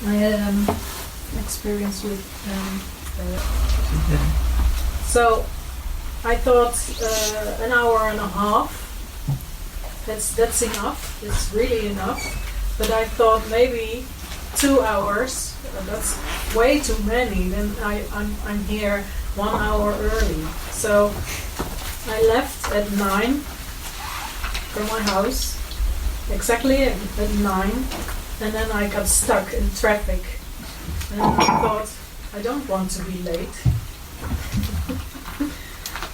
I had experience with. So I thought an hour and a half. That's enough. It's really enough. But I thought maybe 2 hours. That's way too many. Then I'm here 1 hour early. So I left at 9 from my house, exactly at 9, and then I got stuck in traffic. And I thought, I don't want to be late.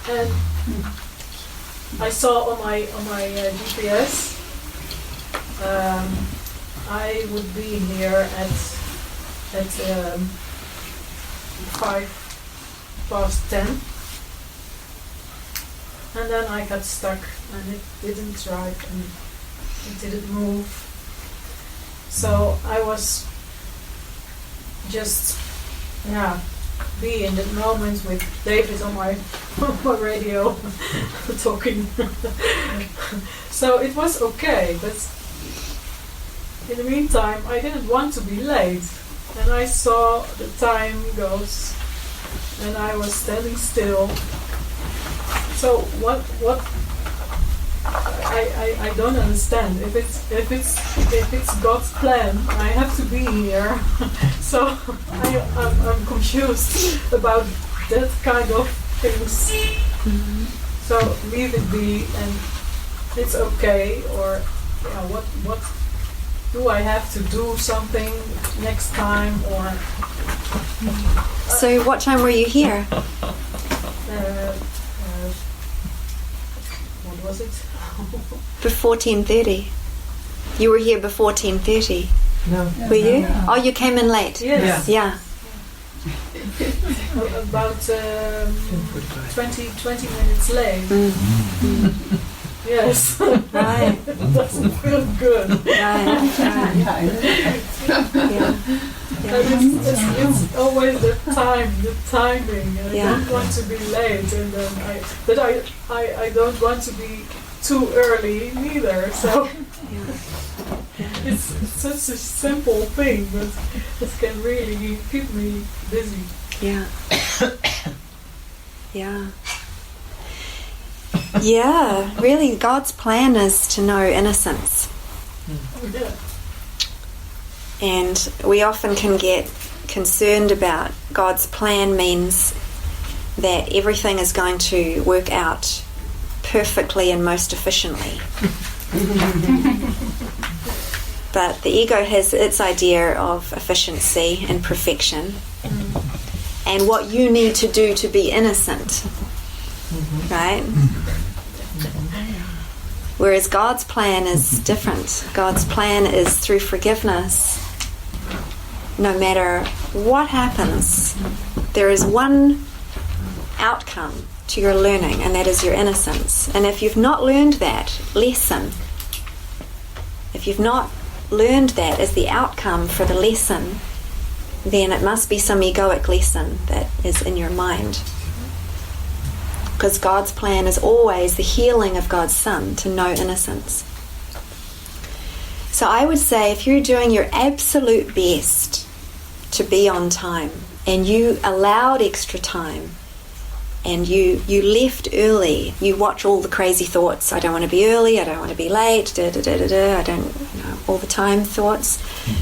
And I saw on my GPS I would be here at 10:05, and then I got stuck, and it didn't drive, and it didn't move. So I was just, be in that moment with David on my radio talking. So it was okay, but in the meantime I didn't want to be late, and I saw the time goes, and I was standing still. So what I don't understand. If it's God's plan, I have to be here. So I'm confused about that kind of things. Mm-hmm. So leave it be, and it's okay. Or what do I have to do something next time? Or so what time were you here? What was it? Before 10:30. You were here before 10:30. No. Were you? No. Oh, you came in late. Yes. Yeah. About 20 minutes late. Mm. Yes. Right. It doesn't feel good. Right. Yeah. It's always the timing. I don't want to be late, and then I don't want to be too early neither. So it's such a simple thing, but it can really keep me busy. Yeah. Yeah. Yeah, really God's plan is to know innocence. Yeah. And we often can get concerned about God's plan means that everything is going to work out perfectly and most efficiently. But the ego has its idea of efficiency and perfection and what you need to do to be innocent. Right? Whereas God's plan is different. God's plan is through forgiveness. No matter what happens, there is one outcome to your learning, and that is your innocence. And if you've not learned that lesson, if you've not learned that as the outcome for the lesson, then it must be some egoic lesson that is in your mind. Because God's plan is always the healing of God's Son to know innocence. So I would say if you're doing your absolute best to be on time, and you allowed extra time, and you left early, you watch all the crazy thoughts, I don't want to be early, I don't want to be late, I don't, all the time thoughts.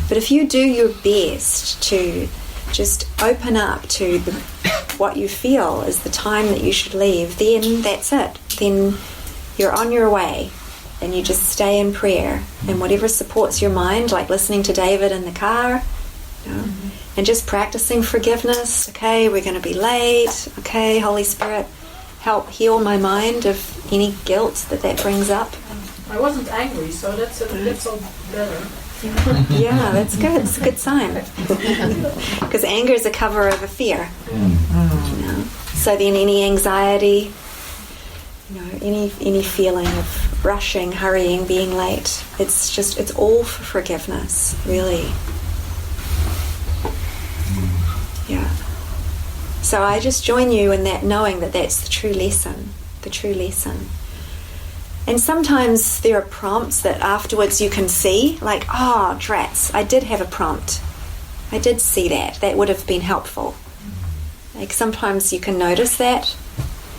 But if you do your best to just open up to what you feel is the time that you should leave, then that's it. Then you're on your way, and you just stay in prayer, and whatever supports your mind, like listening to David in the car, and just practicing forgiveness. Okay, we're going to be late. Okay, Holy Spirit, help heal my mind of any guilt that brings up. I wasn't angry, so that's all better. Yeah, that's good. It's a good sign. Because anger is a cover over fear. So then any anxiety, any feeling of rushing, hurrying, being late, it's all for forgiveness, really. Yeah. So I just join you in that, knowing that that's the true lesson. And sometimes there are prompts that afterwards you can see, like, oh, drats, I did have a prompt. I did see that. That would have been helpful. Like sometimes you can notice that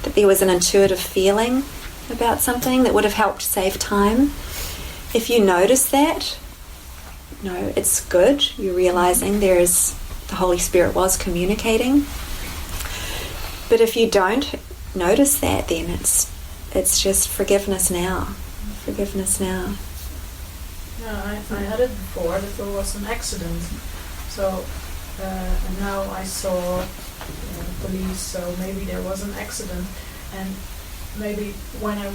there was an intuitive feeling about something that would have helped save time. If you notice that, it's good. You're realizing the Holy Spirit was communicating. But if you don't notice that, then it's just forgiveness now. Forgiveness now. Yeah, I had it before that there was an accident. So, and now I saw police, so maybe there was an accident. And maybe when I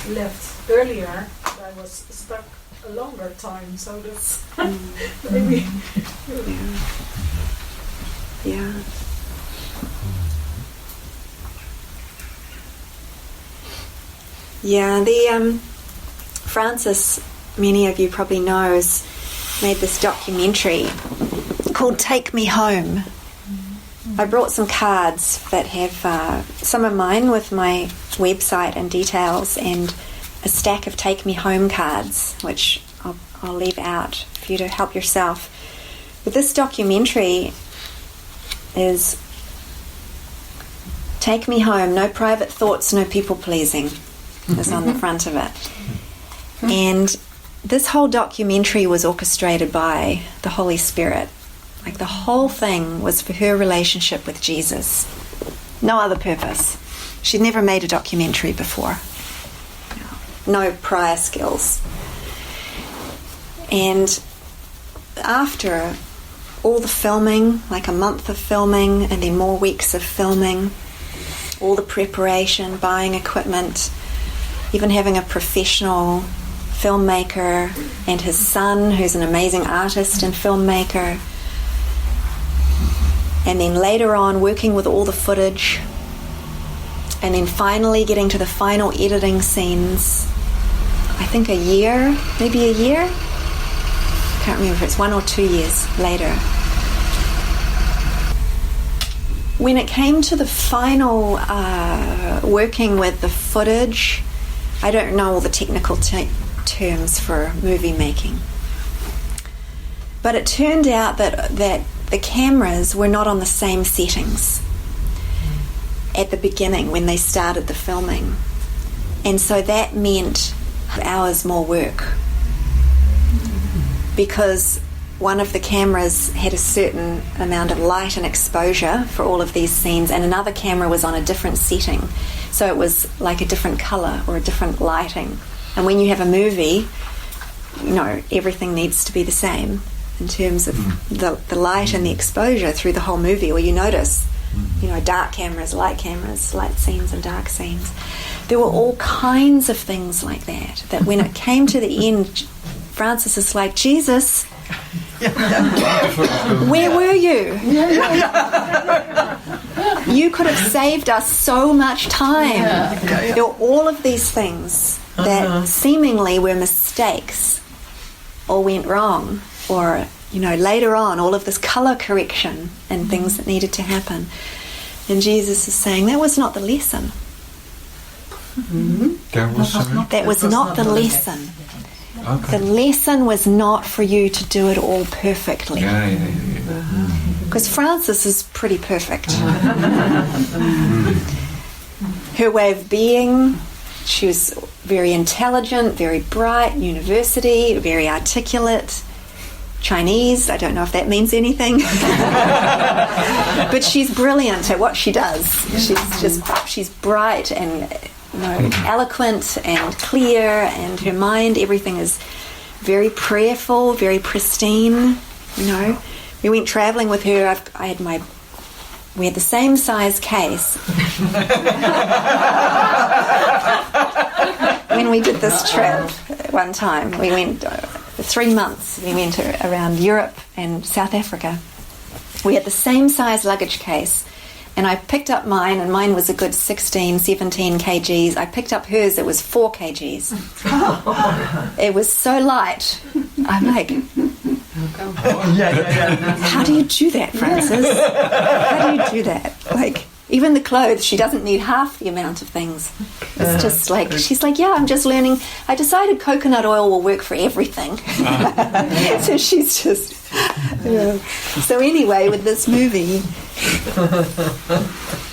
left earlier, I was stuck a longer time. So that's maybe. Yeah. Yeah, the Francis, many of you probably know, has made this documentary called Take Me Home. I brought some cards that have some of mine with my website and details, and a stack of Take Me Home cards, which I'll leave out for you to help yourself. But this documentary is Take Me Home, no private thoughts, no people pleasing, is on the front of it. And this whole documentary was orchestrated by the Holy Spirit. Like the whole thing was for her relationship with Jesus. No other purpose. She'd never made a documentary before. No prior skills. And after all the filming, like a month of filming and then more weeks of filming, all the preparation, buying equipment, even having a professional filmmaker and his son, who's an amazing artist and filmmaker, and then later on working with all the footage, and then finally getting to the final editing scenes, I think maybe a year? I can't remember if it's 1 or 2 years later. When it came to the final working with the footage, I don't know all the technical terms for movie making, but it turned out that the cameras were not on the same settings at the beginning when they started the filming, and so that meant hours more work, because one of the cameras had a certain amount of light and exposure for all of these scenes, and another camera was on a different setting, so it was like a different colour or a different lighting. And when you have a movie, everything needs to be the same in terms of the light and the exposure through the whole movie, or you notice, dark cameras, light scenes and dark scenes. There were all kinds of things like that when it came to the end, Francis is like, Jesus, where were you? You could have saved us so much time. There were all of these things that seemingly were mistakes or went wrong, or later on all of this colour correction and things that needed to happen. And Jesus is saying that was not the lesson. That was not the lesson. Okay. The lesson was not for you to do it all perfectly. Because Frances is pretty perfect. Her way of being, she was very intelligent, very bright, university, very articulate. Chinese, I don't know if that means anything. But she's brilliant at what she does. She's bright and eloquent and clear, and her mind, everything is very prayerful, very pristine. We went travelling with her. We had the same size case when we did this trip one time. We went for 3 months. We went around Europe and South Africa. We had the same size luggage case, and I picked up mine, and mine was a good 16, 17 kgs. I picked up hers, it was 4 kgs. It was so light. I'm like, how do you do that, Francis? How do you do that? Even the clothes, she doesn't need half the amount of things. It's just like, she's like, yeah, I'm just learning. I decided coconut oil will work for everything. So she's just, yeah. So anyway, with this movie,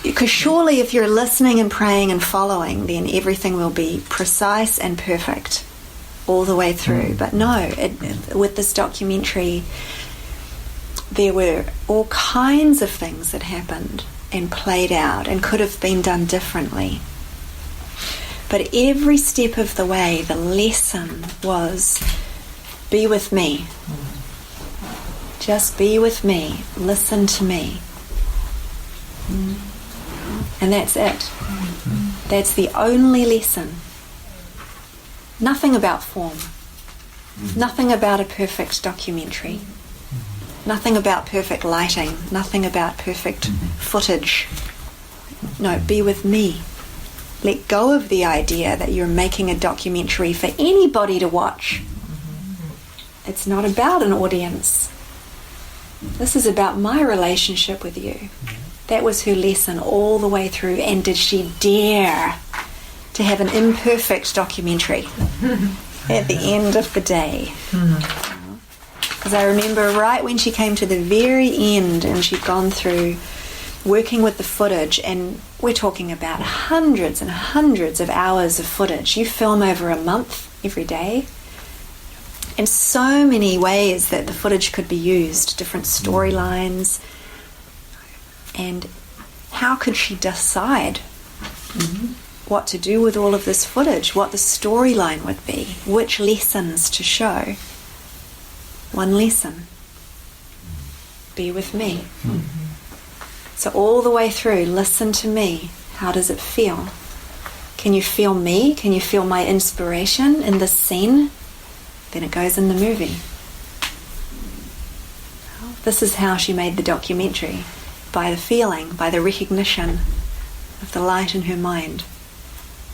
because surely if you're listening and praying and following, then everything will be precise and perfect all the way through. But no, with this documentary, there were all kinds of things that happened and played out and could have been done differently. But every step of the way, the lesson was, be with me. Just be with me. Listen to me. And that's it. That's the only lesson. Nothing about form. Nothing about a perfect documentary. Nothing about perfect lighting. Nothing about perfect footage. No, be with me. Let go of the idea that you're making a documentary for anybody to watch. It's not about an audience. This is about my relationship with you. That was her lesson all the way through. And did she dare to have an imperfect documentary at the end of the day? Because I remember right when she came to the very end and she'd gone through working with the footage, and we're talking about hundreds and hundreds of hours of footage. You film over a month every day, and so many ways that the footage could be used, different storylines. And how could she decide what to do with all of this footage, what the storyline would be, which lessons to show? One lesson. Be with me. So all the way through, listen to me. How does it feel? Can you feel me? Can you feel my inspiration in this scene? Then it goes in the movie. This is how she made the documentary. By the feeling, by the recognition of the light in her mind.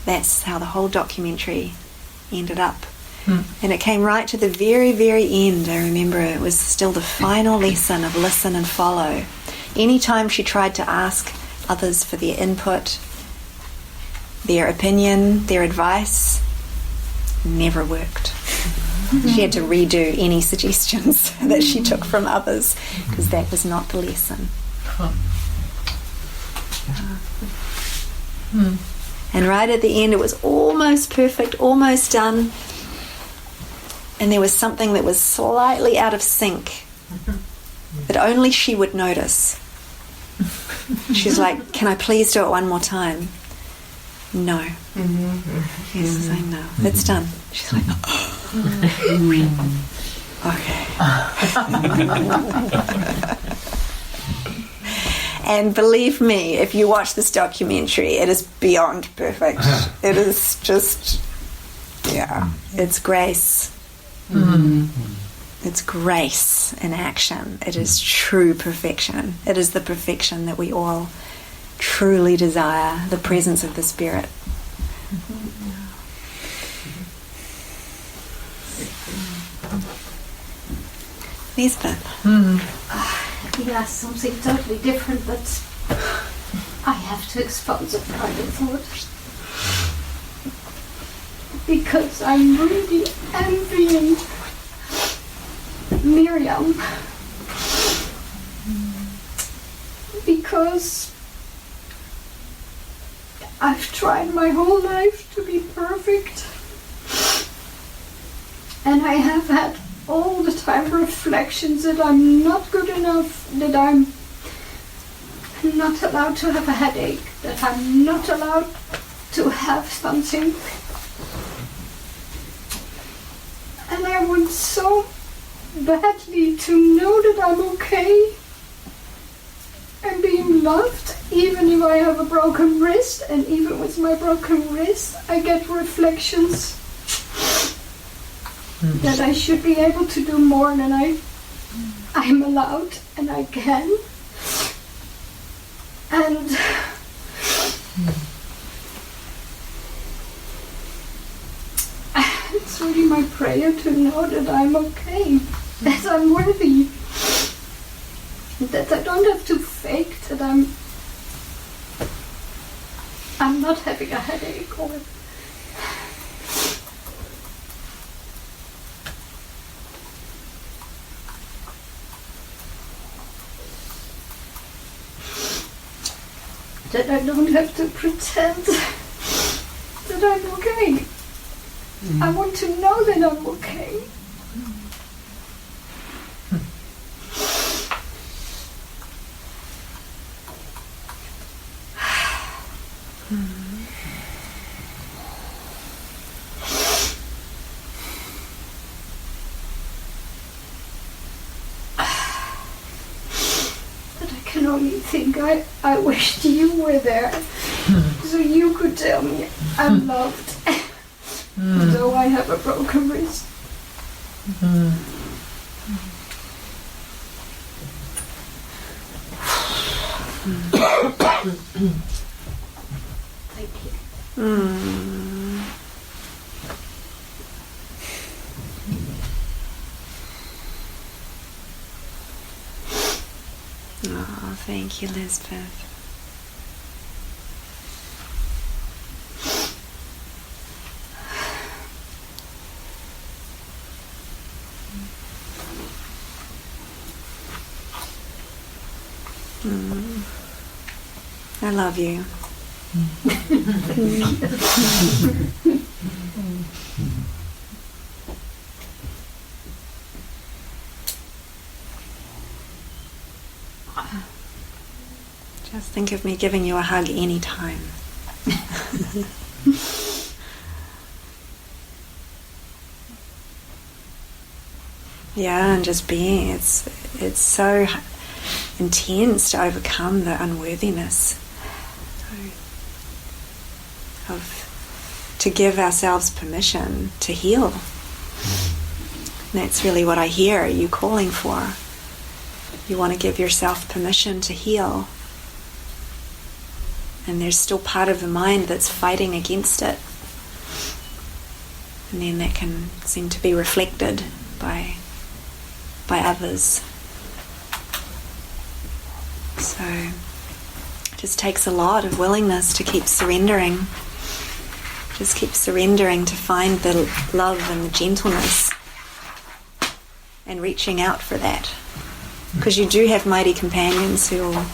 That's how the whole documentary ended up. And it came right to the very, very end. I remember it was still the final lesson of listen and follow. Anytime she tried to ask others for their input, their opinion, their advice, never worked. She had to redo any suggestions that she took from others, because that was not the lesson. And right at the end, it was almost perfect, almost done. And there was something that was slightly out of sync that only she would notice. She's like, can I please do it one more time? No. Yes, I know. It's done. She's like, okay. And believe me, if you watch this documentary, it is beyond perfect. It is just, yeah, it's grace. It's grace in action. It is true perfection. It is the perfection that we all truly desire, the presence of the Spirit. Lisbeth. Yeah, something totally different, but I have to expose a private thought. Because I'm really envying Miriam. Because I've tried my whole life to be perfect. And I have had all the time reflections that I'm not good enough, that I'm not allowed to have a headache, that I'm not allowed to have something. And I want so badly to know that I'm okay and being loved, even if I have a broken wrist. And even with my broken wrist, I get reflections that I should be able to do more than I'm allowed and I can. And it's really my prayer to know that I'm okay, that I'm worthy, that I don't have to fake that I'm I'm not having a headache or that I don't have to pretend that I'm okay. I want to know that I'm okay. But I can only think I wished you were there so you could tell me I'm loved. Though I have a broken wrist. Thank you. Oh, thank you, Lisbeth. I love you. Just think of me giving you a hug anytime. Yeah, and just being, it's so intense to overcome the unworthiness to give ourselves permission to heal. And that's really what I hear you calling for. You want to give yourself permission to heal. And there's still part of the mind that's fighting against it. And then that can seem to be reflected by others. So it just takes a lot of willingness to keep surrendering. Just keep surrendering to find the love and the gentleness and reaching out for that. Because you do have mighty companions who will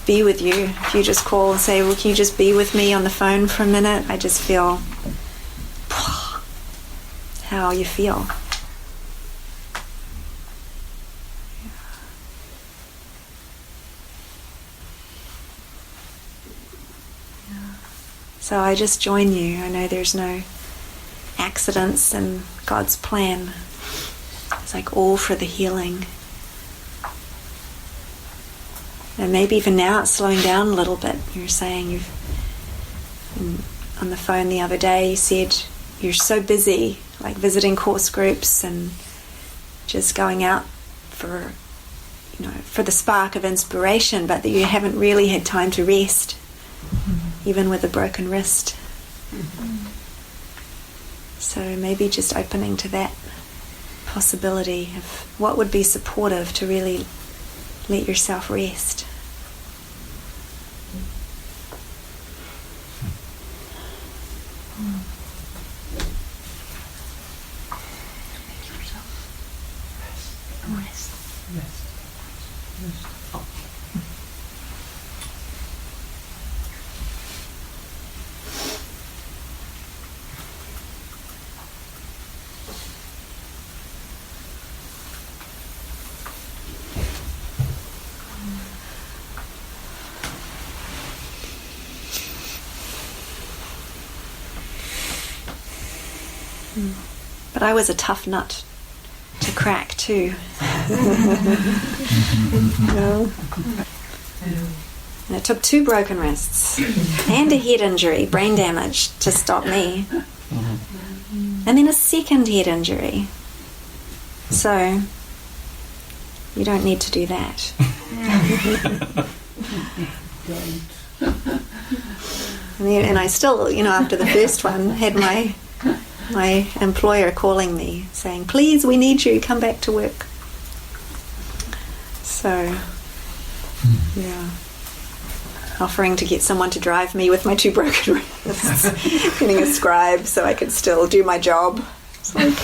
be with you. If you just call and say, well, can you just be with me on the phone for a minute? I just feel how you feel. So I just join you. I know there's no accidents in God's plan. It's like all for the healing. And maybe even now it's slowing down a little bit. You're saying on the phone the other day, you said you're so busy, like visiting course groups and just going out for the spark of inspiration, but that you haven't really had time to rest. Even with a broken wrist. So maybe just opening to that possibility of what would be supportive to really let yourself rest. But I was a tough nut to crack too. And it took 2 broken wrists and a head injury, brain damage, to stop me. And then a second head injury. So you don't need to do that. And I still, after the first one, had my employer calling me saying, please, we need you, come back to work. So, yeah. offering to get someone to drive me with my 2 broken wrists, getting a scribe so I could still do my job. It's like,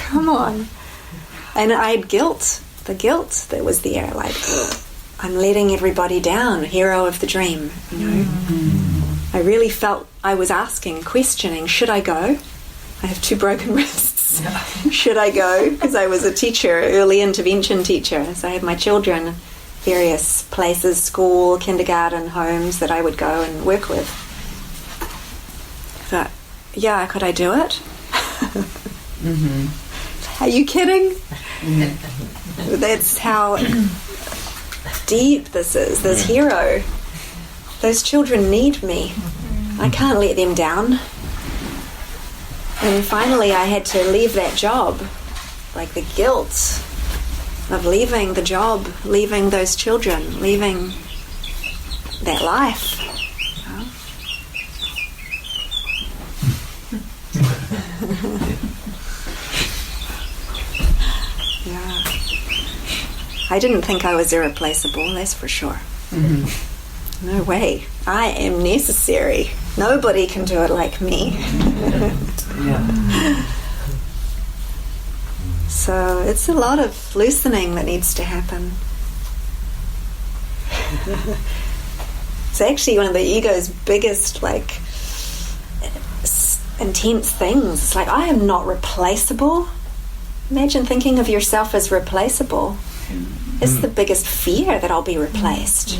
come on. And I had guilt, the guilt that was there, like, I'm letting everybody down, hero of the dream, you know. I really felt I was asking, questioning, should I go? I have 2 broken wrists. Should I go? Because I was a teacher, early intervention teacher, so I had my children, various places, school, kindergarten, homes that I would go and work with. But, yeah, could I do it? Are you kidding? That's how deep this is, this hero. Those children need me. I can't let them down. And finally I had to leave that job, like the guilt of leaving the job, leaving those children, leaving that life. Yeah. I didn't think I was irreplaceable, that's for sure. No way. I am necessary. Nobody can do it like me. So it's a lot of loosening that needs to happen. It's actually one of the ego's biggest, like, intense things. It's like, I am not replaceable. Imagine thinking of yourself as replaceable. It's the biggest fear that I'll be replaced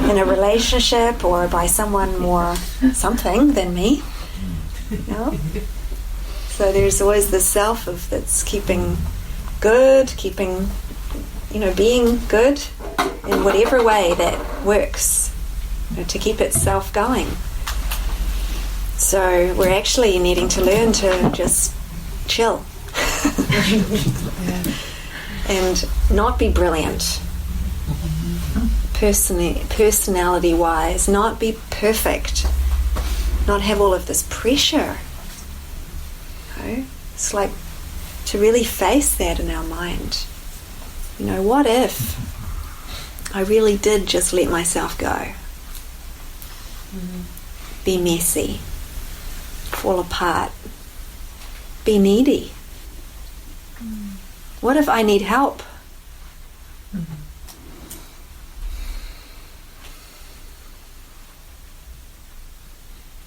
in a relationship or by someone more something than me. You know? So there's always the self that's keeping good, keeping, being good in whatever way that works, to keep itself going. So we're actually needing to learn to just chill. And not be brilliant, personality-wise, not be perfect, not have all of this pressure. It's like to really face that in our mind. What if I really did just let myself go? Be messy, fall apart, be needy. What if I need help?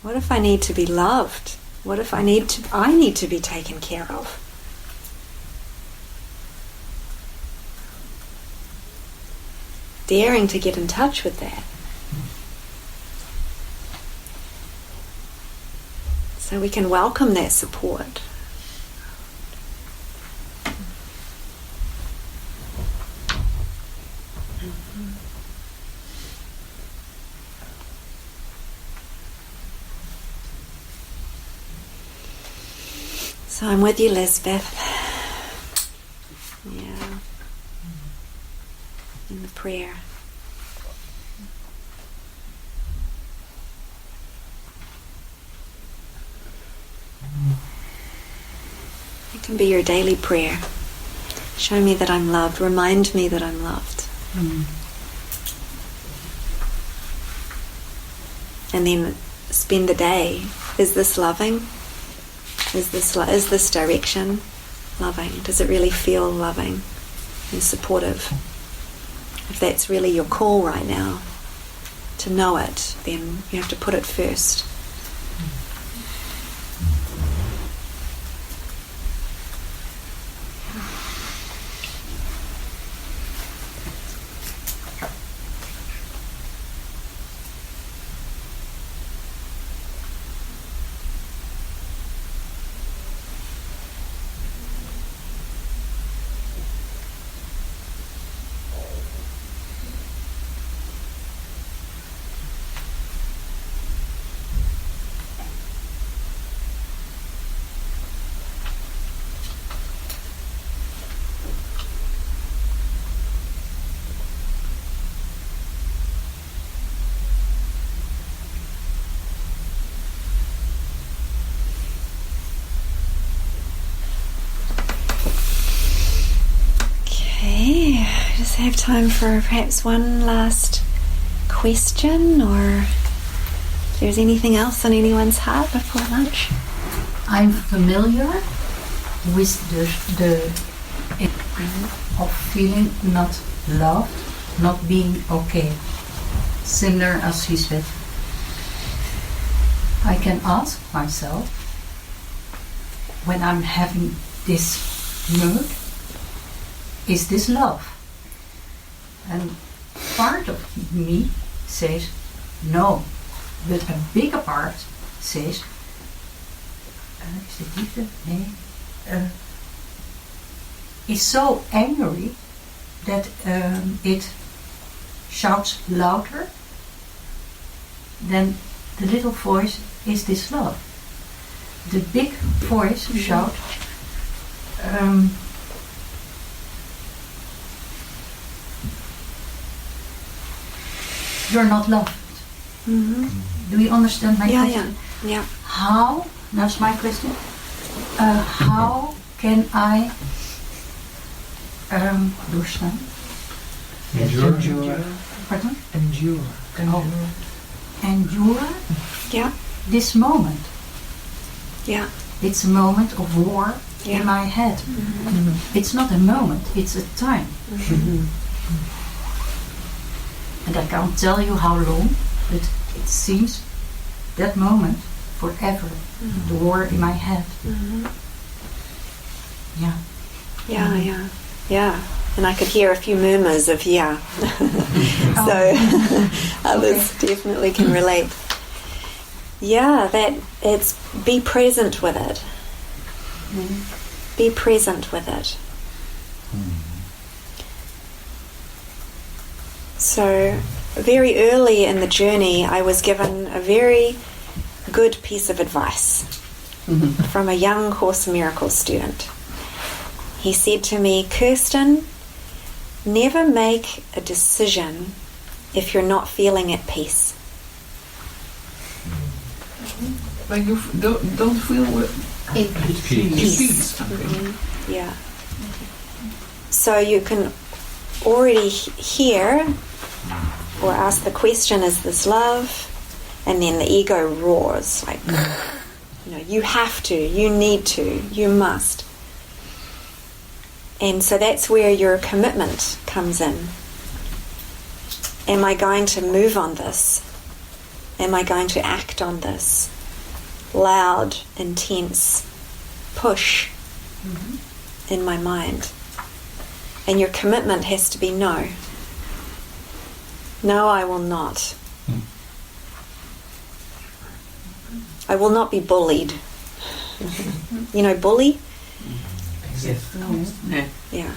What if I need to be loved? What if I need to be taken care of? Daring to get in touch with that. So we can welcome that support. So I'm with you, Lisbeth. Yeah. In the prayer. It can be your daily prayer. Show me that I'm loved. Remind me that I'm loved. And then spend the day. Is this loving? Is this direction loving? Does it really feel loving and supportive? If that's really your call right now, to know it, then you have to put it first. Just have time for perhaps one last question, or if there's anything else on anyone's heart before lunch. I'm familiar with the of feeling not loved, not being okay. Similar as he said. I can ask myself, when I'm having this mood, is this love? And part of me says no, but a bigger part says, is het liefde? Nee. Is so angry that it shouts louder than the little voice, is this love? The big voice shout, you're not loved. Do you understand my question? Yeah. How, that's my question, how can I doorstaan? Endure. Pardon? Endure. Endure Yeah. this moment. Yeah. It's a moment of war Yeah. in my head. It's not a moment, it's a time. And I can't tell you how long, but it seems that moment forever. The war in my head. Yeah. Yeah. And I could hear a few murmurs of yeah. So others definitely can relate. Yeah, that it's be present with it. Be present with it. So very early in the journey, I was given a very good piece of advice from a young Course in Miracles student. He said to me, Kirsten, never make a decision if you're not feeling at peace. When you don't feel peace. Okay. Yeah. So you can already hear or ask the question, is this love? And then the ego roars like, you have to, you need to, you must. And so that's where your commitment comes in. Am I going to move on this? Am I going to act on this? Loud, intense push in my mind. And your commitment has to be no. No, I will not. I will not be bullied. You know, bully? Yeah.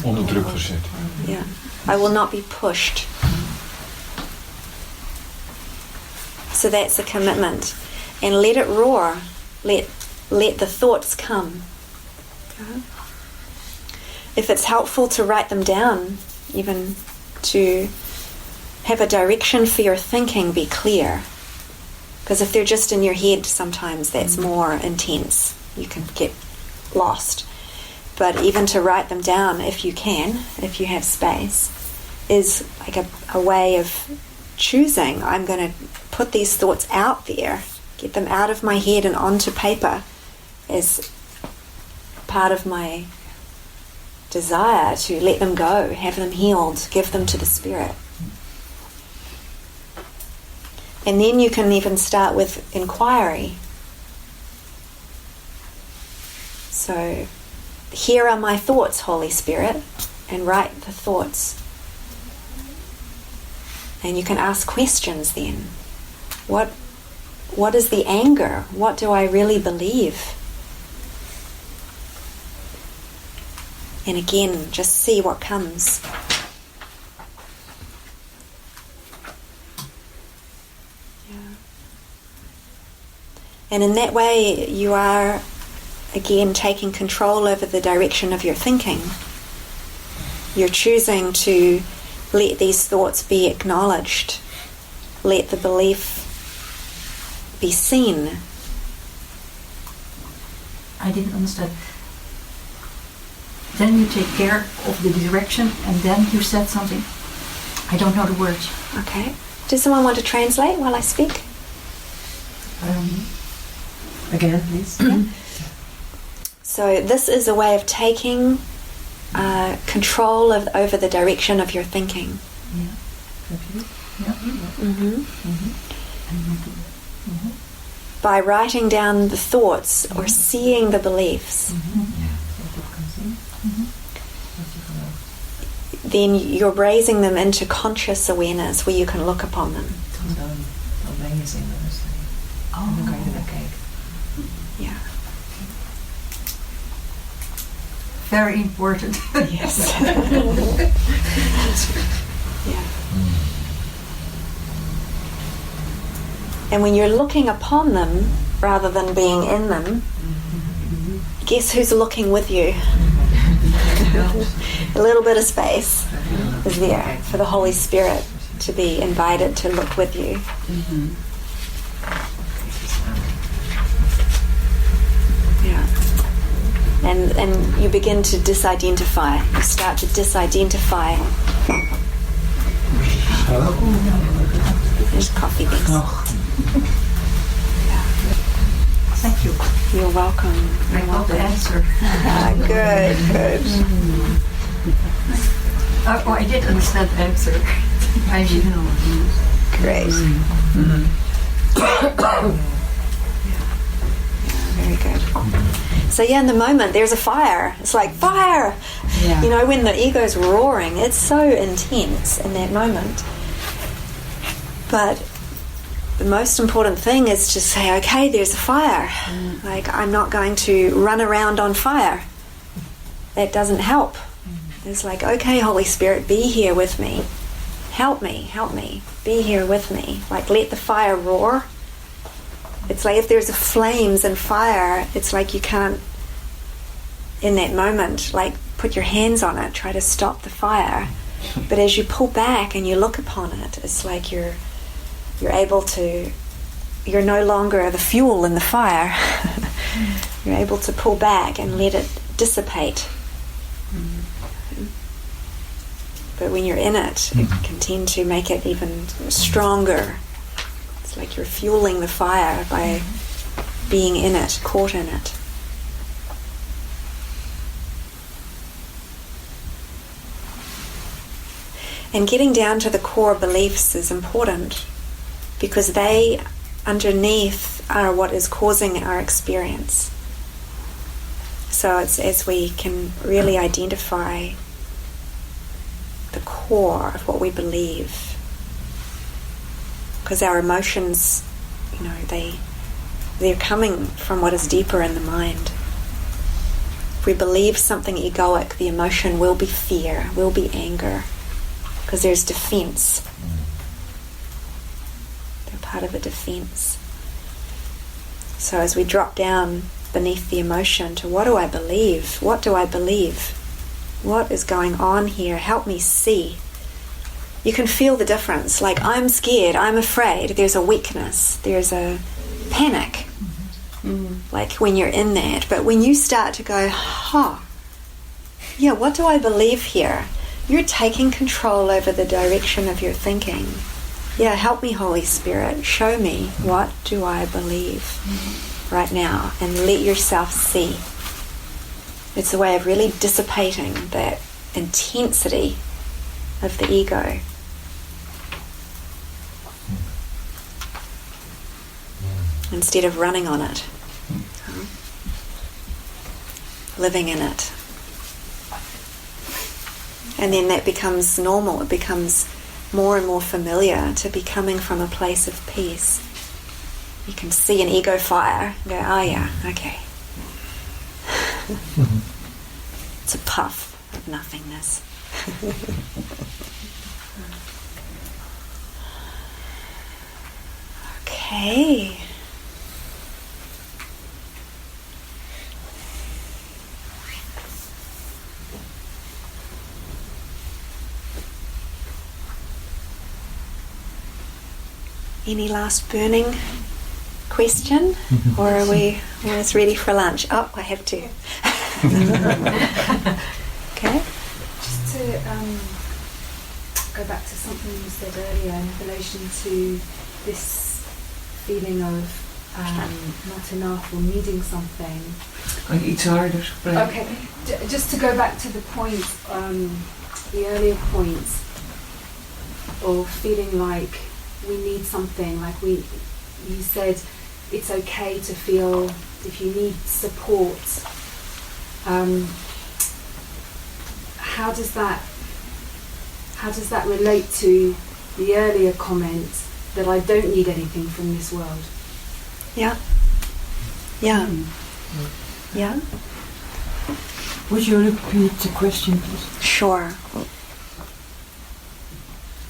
Onder druk gezet. Yeah. I will not be pushed. So that's a commitment. And let it roar. Let the thoughts come. If it's helpful to write them down, even to have a direction for your thinking, be clear. Because if they're just in your head, sometimes that's more intense. You can get lost. But even to write them down, if you can, if you have space, is like a way of choosing. I'm going to put these thoughts out there, get them out of my head and onto paper as part of my desire to let them go, have them healed, give them to the Spirit. And then you can even start with inquiry. So, here are my thoughts, Holy Spirit, and write the thoughts. And you can ask questions then. What is the anger? What do I really believe? And again, just see what comes. And in that way, you are, again, taking control over the direction of your thinking. You're choosing to let these thoughts be acknowledged. Let the belief be seen. I didn't understand. Then you take care of the direction, and then you said something. I don't know the words. Okay. Does someone want to translate while I speak? Again, please. So this is a way of taking control over the direction of your thinking. By writing down the thoughts or seeing the beliefs. Then you're raising them into conscious awareness where you can look upon them. Yeah. Very important. Yes. Yeah. And when you're looking upon them rather than being in them, guess who's looking with you? A little bit of space is there for the Holy Spirit to be invited to look with you. Yeah. And you begin to disidentify. You start to disidentify. There's coffee beans. Thank you. You're welcome. I got the answer. Good. Oh, I did understand the answer. I did. Great. Very good. So in the moment there's a fire. It's like fire. Yeah. You know, when the ego's roaring, it's so intense in that moment. But the most important thing is to say, okay, there's a fire. Like, I'm not going to run around on fire. That doesn't help. It's like, okay, Holy Spirit, be here with me. Help me. Be here with me. Like, let the fire roar. It's like if there's flames and fire, it's like you can't, in that moment, like, put your hands on it, try to stop the fire. But as you pull back and you look upon it, it's like you're able to, you're no longer the fuel in the fire. You're able to pull back and let it dissipate. But when you're in it, it can tend to make it even stronger. It's like you're fueling the fire by being in it, caught in it. And getting down to the core beliefs is important, because they, underneath, are what is causing our experience. So it's as we can really identify the core of what we believe. Because our emotions, you know, they're coming from what is deeper in the mind. If we believe something egoic, the emotion will be fear, will be anger, because there's defense. Part of a defense. So as we drop down beneath the emotion to what do I believe? What do I believe? What is going on here? Help me see. You can feel the difference. Like, I'm scared, I'm afraid. There's a weakness. There's a panic. Like when you're in that. But when you start to go, yeah, what do I believe here? You're taking control over the direction of your thinking. Yeah, help me, Holy Spirit. Show me, what do I believe right now? And let yourself see. It's a way of really dissipating that intensity of the ego. Instead of running on it. Living in it. And then that becomes normal. It becomes more and more familiar to be coming from a place of peace. You can see an ego fire and go, oh yeah, okay. It's a puff of nothingness. Okay. Any last burning question? Or are we almost ready for lunch? Oh, I have to. Okay. Just to to go back to something you said earlier in relation to this feeling of not enough or needing something. Kan je iets harder spreken? Okay, just to go back to the point, the earlier points of feeling like we need something, like you said it's okay to feel if you need support. How does that relate to the earlier comment that I don't need anything from this world? Yeah. Yeah. Yeah. Would you repeat the question, please? Sure.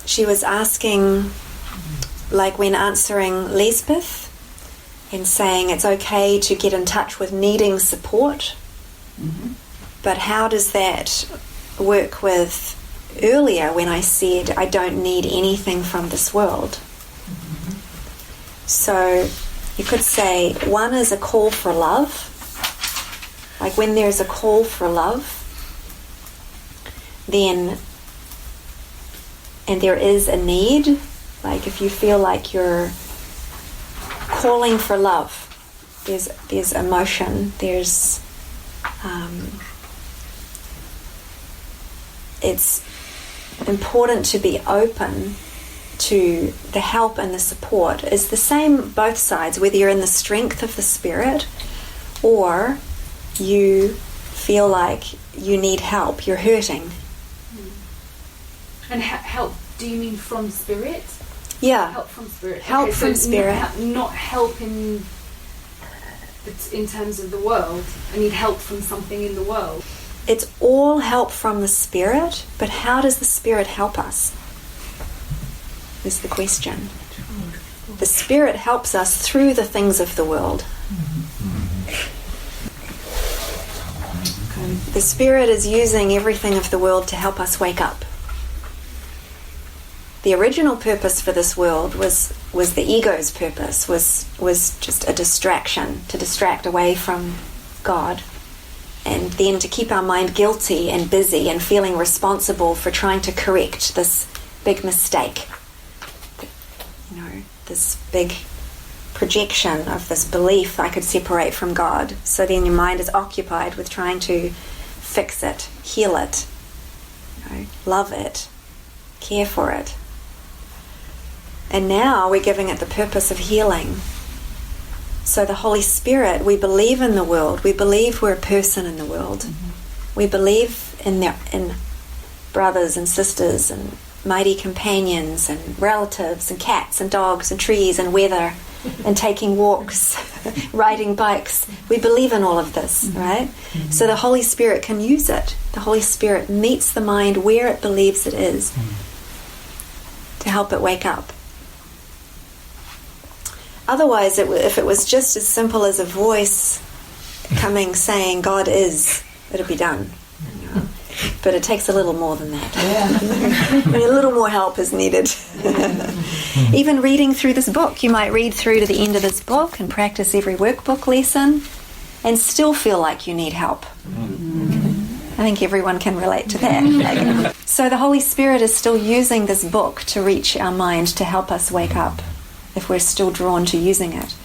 She was asking, like when answering Lisbeth and saying it's okay to get in touch with needing support, but how does that work with earlier when I said I don't need anything from this world? So you could say one is a call for love. Like when there's a call for love, then, and there is a need, like if you feel like you're calling for love, there's emotion, there's it's important to be open to the help and the support. Is the same both sides, whether you're in the strength of the spirit or you feel like you need help, you're hurting. And help, do you mean from spirit? Yeah. Help from spirit. Help from spirit. Not help in terms of the world. I need help from something in the world. It's all help from the spirit, but how does the spirit help us? Is the question. The spirit helps us through the things of the world. The spirit is using everything of the world to help us wake up. The original purpose for this world was the ego's purpose, was just a distraction, to distract away from God, and then to keep our mind guilty and busy and feeling responsible for trying to correct this big mistake. You know, this big projection of this belief I could separate from God. So then your mind is occupied with trying to fix it, heal it, you know, love it, care for it. And now we're giving it the purpose of healing. So the Holy Spirit, we believe in the world. We believe we're a person in the world. We believe in brothers and sisters and mighty companions and relatives and cats and dogs and trees and weather and taking walks, riding bikes. We believe in all of this, right? So the Holy Spirit can use it. The Holy Spirit meets the mind where it believes it is to help it wake up. Otherwise, if it was just as simple as a voice coming saying God is, it'd be done. But it takes a little more than that. A little more help is needed. Even reading through this book, you might read through to the end of this book and practice every workbook lesson and still feel like you need help. I think everyone can relate to that. So the Holy Spirit is still using this book to reach our mind, to help us wake up if we're still drawn to using it.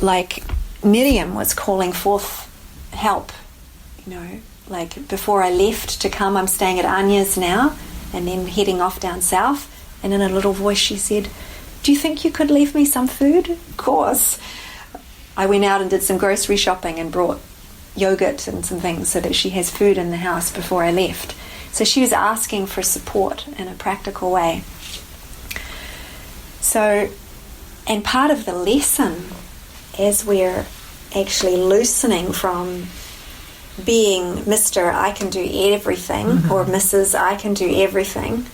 Like Miriam was calling forth help, you know, like before I left to come, I'm staying at Anya's now and then heading off down south, and in a little voice she said, do you think you could leave me some food? Of course. I went out and did some grocery shopping and brought yogurt and some things so that she has food in the house before I left. So she was asking for support in a practical way. So, and part of the lesson, as we're actually loosening from being Mr. I can do everything or Mrs. I can do everything,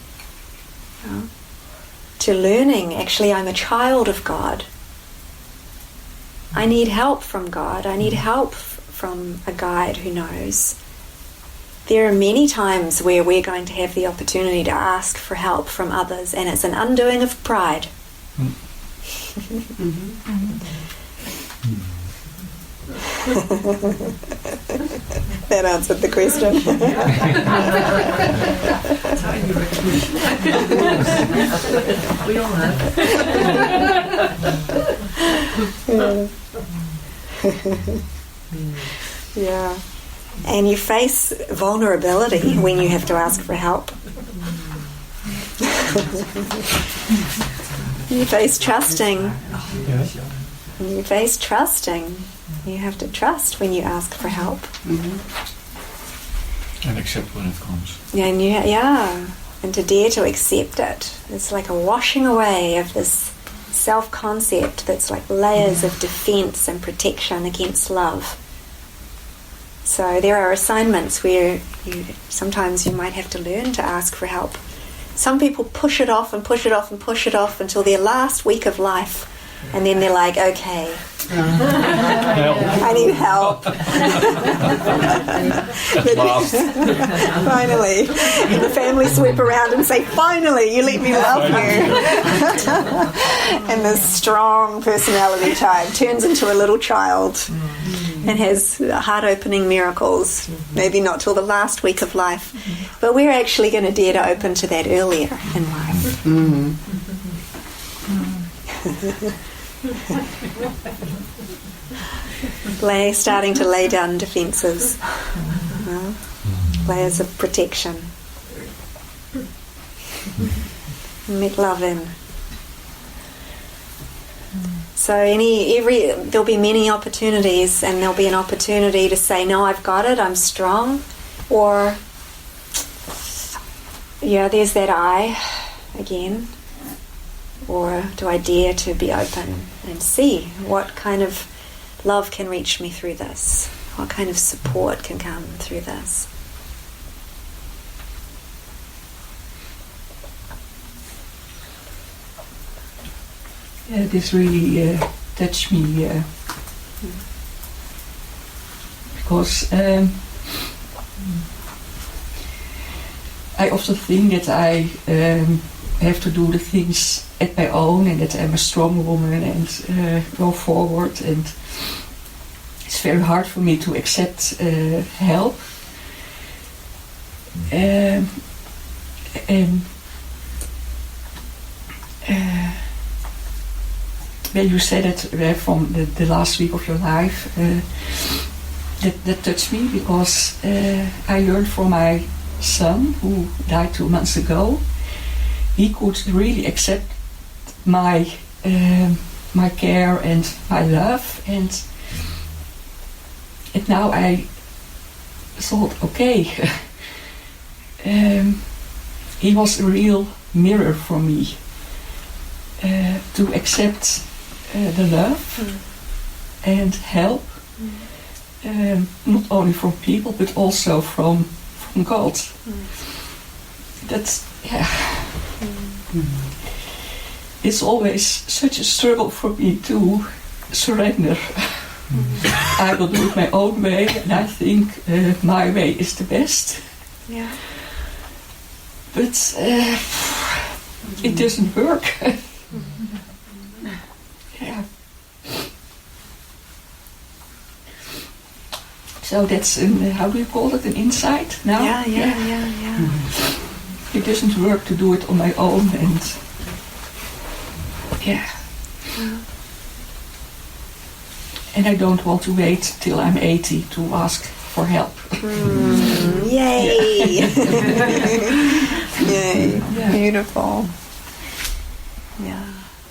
you know, to learning actually I'm a child of God. I need help from God. I need help from a guide who knows. There are many times where we're going to have the opportunity to ask for help from others, and it's an undoing of pride. That answered the question. Tiny recognition. We all have. Yeah. And you face vulnerability when you have to ask for help. You face trusting. You face trusting. You have to trust when you ask for help. And accept when it comes. Yeah, and to dare to accept it. It's like a washing away of this self-concept that's like layers of defense and protection against love. So there are assignments where sometimes you might have to learn to ask for help. Some people push it off and push it off and push it off until their last week of life, and then they're like, okay, I need help. Finally, and the family sweep around and say, finally, you let me love you. And this strong personality type turns into a little child and has heart-opening miracles, maybe not till the last week of life, but we're actually going to dare to open to that earlier in life. Starting to lay down defences, layers of protection. Let love in. So there'll be many opportunities, and there'll be an opportunity to say, no, I've got it, I'm strong, or there's that I again. Or do I dare to be open and see what kind of love can reach me through this? What kind of support can come through this? Yeah, this really touched me because I often think that I have to do the things at my own, and that I'm a strong woman and go forward, and it's very hard for me to accept help. And when you said it from the last week of your life, that touched me, because I learned from my son, who died 2 months ago. He could really accept my care and my love, and now I thought, okay, he was a real mirror for me to accept the love and help, not only from people but also from God. That's it's always such a struggle for me to surrender. I will do it my own way, and I think my way is the best. Yeah. But it doesn't work. Yeah. So that's how do you call it? An insight now? Yeah. It doesn't work to do it on my own, and and I don't want to wait till I'm 80 to ask for help. Yay! Yay! Yeah. Beautiful.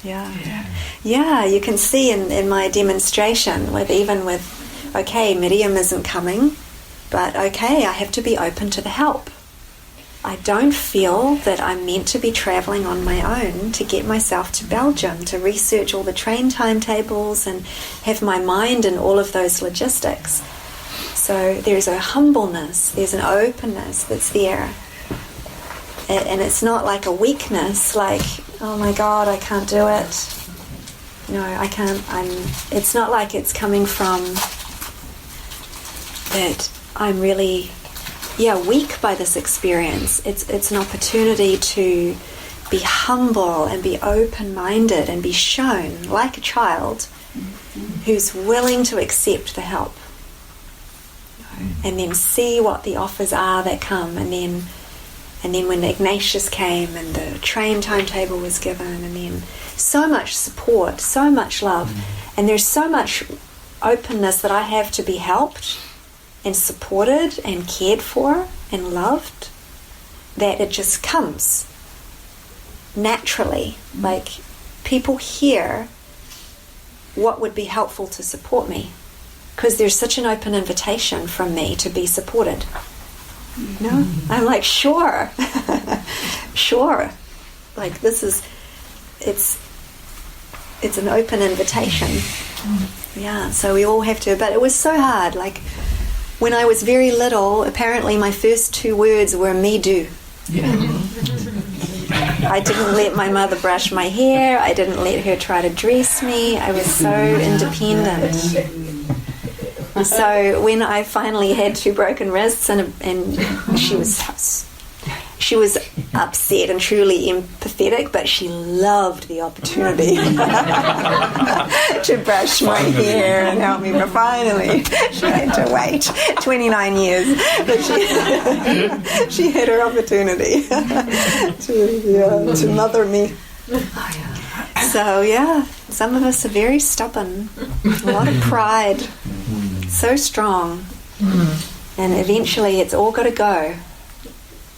Yeah. You can see in my demonstration with okay, Miriam isn't coming, but okay, I have to be open to the help. I don't feel that I'm meant to be travelling on my own to get myself to Belgium, to research all the train timetables and have my mind in all of those logistics. So there's a humbleness, there's an openness that's there. And it's not like a weakness, like, oh my God, I can't do it. No, I can't. It's not like it's coming from that I'm really weak by this experience. It's an opportunity to be humble and be open-minded and be shown like a child who's willing to accept the help. and then see what the offers are that come, and then when Ignatius came and the train timetable was given, and then so much support, so much love, and there's so much openness that I have to be helped and supported and cared for and loved, that it just comes naturally. Like, people hear what would be helpful to support me, because there's such an open invitation from me to be supported. No, I'm like, sure, sure. Like, this is, it's an open invitation. Yeah, so we all have to, but it was so hard. Like, when I was very little, apparently my first 2 words were me do. I didn't let my mother brush my hair. I didn't let her try to dress me. I was so independent. So when I finally had 2 broken wrists, and she was upset and truly empathetic, but she loved the opportunity to brush my hair and help me. But finally, she had to wait 29 years, but she had her opportunity to mother me. So yeah, some of us are very stubborn, a lot of pride, so strong, and eventually it's all got to go.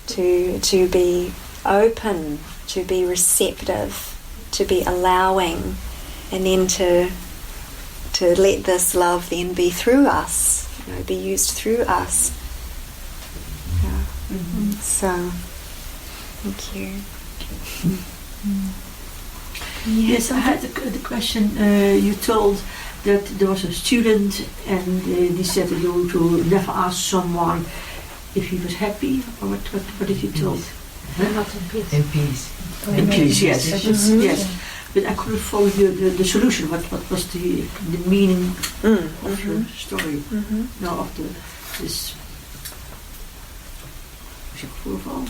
To be open, to be receptive, to be allowing, and then to let this love then be through us, be used through us. Yeah. So, thank you. Yes, I had the question. You told that there was a student, and he said that you to never ask someone if he was happy, or what did you tell? Not in peace. In peace. In peace, yes. Yes. But I couldn't follow the solution. What was the meaning of your story? No, of this voorval.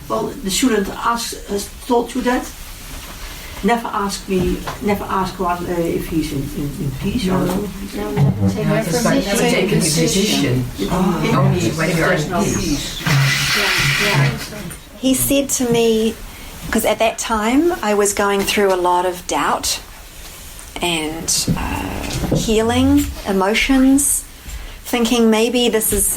Well, the student has told you that. Never ask one if he's in peace or Never take a decision. Only when you're in peace. He said to me, because at that time I was going through a lot of doubt and healing emotions, thinking maybe this is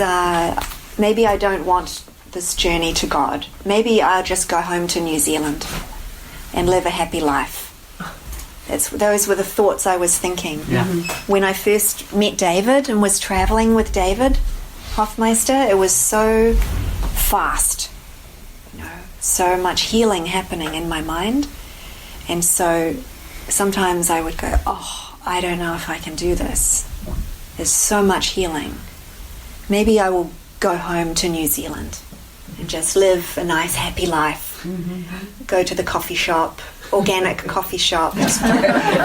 maybe I don't want this journey to God. Maybe I'll just go home to New Zealand and live a happy life. Those were the thoughts I was thinking. When I first met David and was travelling with David Hofmeister, it was so fast, so much healing happening in my mind, and so sometimes I would go, I don't know if I can do this. There's so much healing. Maybe I will go home to New Zealand and just live a nice happy life. Go to the coffee shop, organic coffee shop, just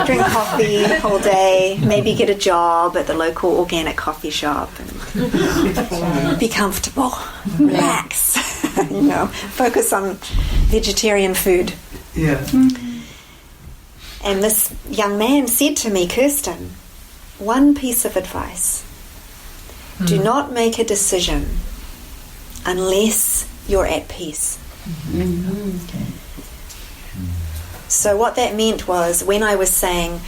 drink coffee all day, maybe get a job at the local organic coffee shop and be comfortable, relax, focus on vegetarian food. And this young man said to me, Kirsten, one piece of advice: do not make a decision unless you're at peace. So what that meant was, when I was saying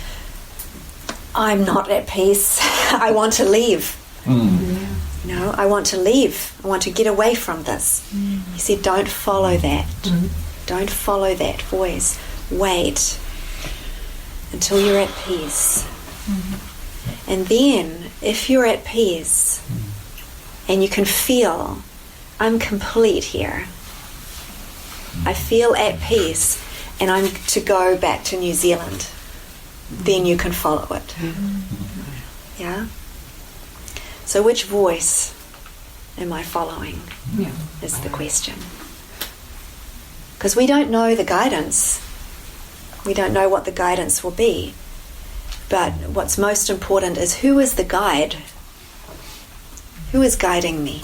I'm not at peace, I want to leave. I want to leave. I want to get away from this. He said, don't follow that. Don't follow that voice. Wait until you're at peace. And then, if you're at peace and you can feel, I'm complete here, I feel at peace, and I'm to go back to New Zealand, then you can follow it. Yeah? So which voice am I following is the question. Because we don't know the guidance. We don't know what the guidance will be. But what's most important is, who is the guide? Who is guiding me?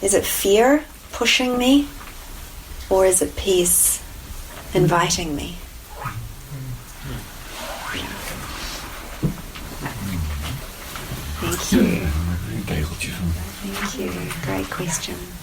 Is it fear pushing me? Or is it peace inviting me? Thank Thank you. Een tegeltje van. Thank you. Great question.